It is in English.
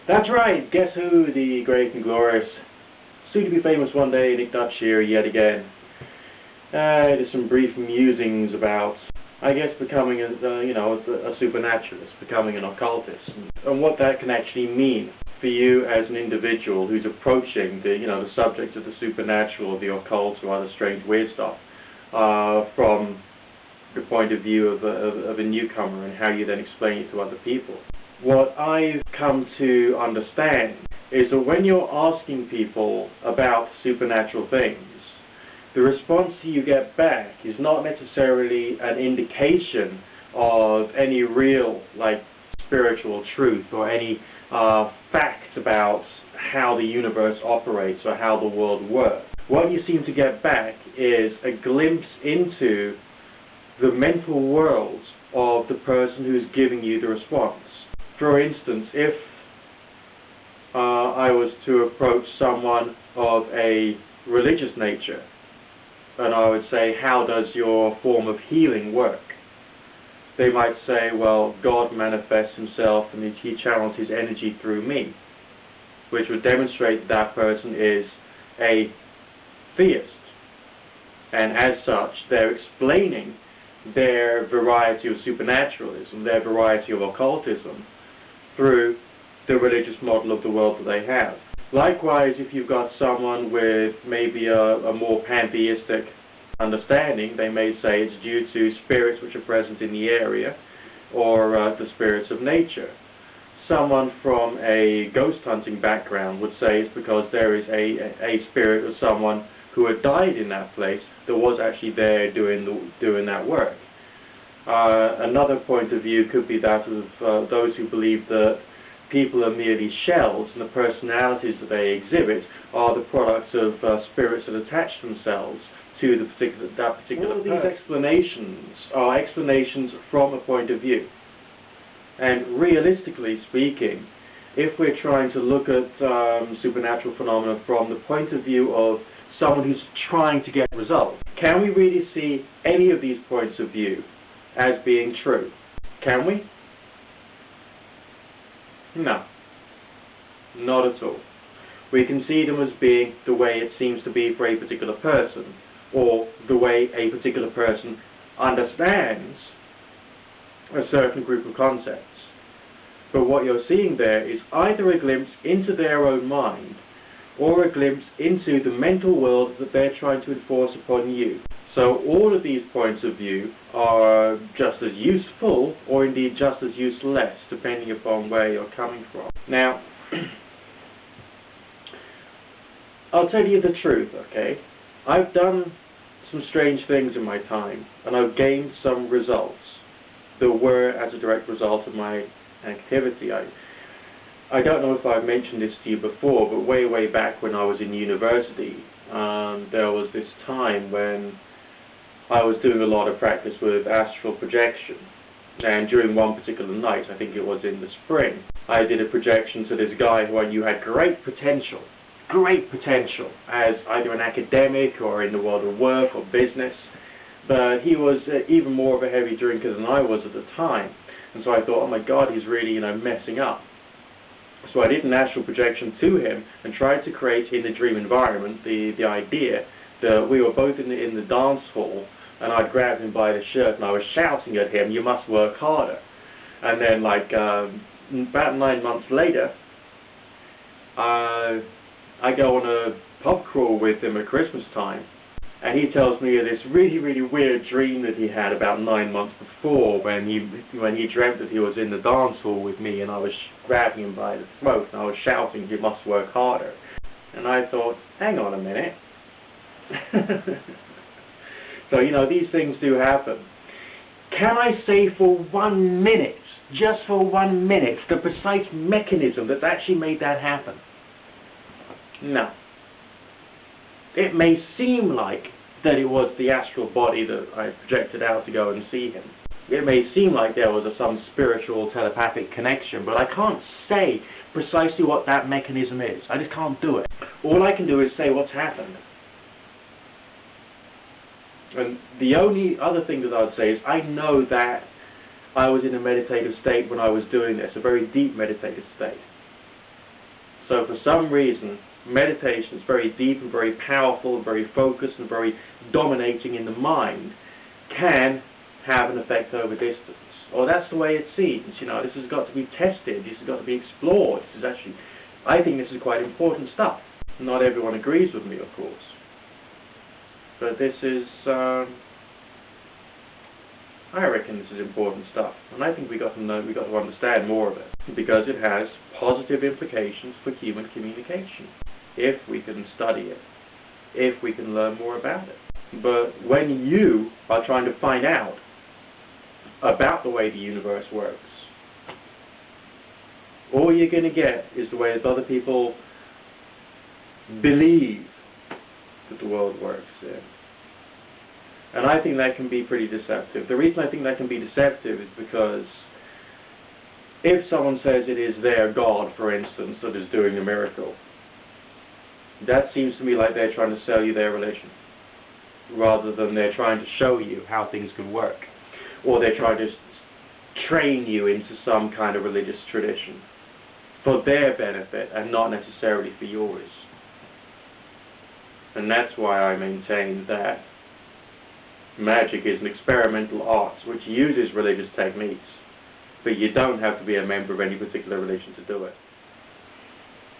That's right, guess who? The great and glorious, soon to be famous one day, Nick Dutch here yet again. Just some brief musings about, I guess, becoming a supernaturalist, becoming an occultist, and what that can actually mean for you as an individual who's approaching the subject of the supernatural, the occult, or other strange, weird stuff from the point of view of a newcomer, and how you then explain it to other people. What I've come to understand is that when you're asking people about supernatural things, the response you get back is not necessarily an indication of any real, spiritual truth or any facts about how the universe operates or how the world works. What you seem to get back is a glimpse into the mental world of the person who's giving you the response. For instance, if I was to approach someone of a religious nature, and I would say, how does your form of healing work? They might say, well, God manifests himself and he channels his energy through me, which would demonstrate that person is a theist. And as such, they're explaining their variety of supernaturalism, their variety of occultism, through the religious model of the world that they have. Likewise, if you've got someone with maybe a more pantheistic understanding, they may say it's due to spirits which are present in the area, or the spirits of nature. Someone from a ghost hunting background would say it's because there is a spirit of someone who had died in that place that was actually there doing that work. Another point of view could be that of those who believe that people are merely shells, and the personalities that they exhibit are the products of spirits that attach themselves to that particular All of these explanations are explanations from a point of view. And realistically speaking, if we're trying to look at supernatural phenomena from the point of view of someone who's trying to get results, can we really see any of these points of view as being true? Can we? No. Not at all. We can see them as being the way it seems to be for a particular person, or the way a particular person understands a certain group of concepts. But what you're seeing there is either a glimpse into their own mind, or a glimpse into the mental world that they're trying to enforce upon you. So all of these points of view are just as useful, or indeed just as useless, depending upon where you're coming from. Now, I'll tell you the truth, okay? I've done some strange things in my time, and I've gained some results that were as a direct result of my activity. I don't know if I've mentioned this to you before, but way back when I was in university, there was this time when I was doing a lot of practice with astral projection. And during one particular night, I think it was in the spring, I did a projection to this guy who I knew had great potential as either an academic or in the world of work or business. But he was even more of a heavy drinker than I was at the time. And so I thought, oh my God, he's really, messing up. So I did an astral projection to him and tried to create in the dream environment the idea that we were both in the dance hall, and I'd grabbed him by the shirt and I was shouting at him, "You must work harder." And then about 9 months later, I go on a pub crawl with him at Christmas time, and he tells me of this really weird dream that he had about 9 months before, when he dreamt that he was in the dance hall with me, and I was grabbing him by the throat and I was shouting, "You must work harder." And I thought, hang on a minute. So, these things do happen. Can I say for 1 minute, just for 1 minute, the precise mechanism that's actually made that happen? No. It may seem like that it was the astral body that I projected out to go and see him. It may seem like there was some spiritual telepathic connection, but I can't say precisely what that mechanism is. I just can't do it. All I can do is say what's happened. And the only other thing that I would say is I know that I was in a meditative state when I was doing this, a very deep meditative state. So for some reason, meditation is very deep and very powerful, very focused and very dominating in the mind, can have an effect over distance. Or that's the way it seems. This has got to be tested, this has got to be explored. This is actually, I think this is quite important stuff. Not everyone agrees with me, of course. But this is, I reckon this is important stuff. And I think we got to understand more of it. Because it has positive implications for human communication. If we can study it. If we can learn more about it. But when you are trying to find out about the way the universe works, all you're going to get is the way that other people believe that the world works in. And I think that can be pretty deceptive. The reason I think that can be deceptive is because if someone says it is their God, for instance, that is doing the miracle, that seems to me like they're trying to sell you their religion, rather than they're trying to show you how things can work, or they're trying to train you into some kind of religious tradition for their benefit and not necessarily for yours. And that's why I maintain that magic is an experimental art which uses religious techniques, but you don't have to be a member of any particular religion to do it.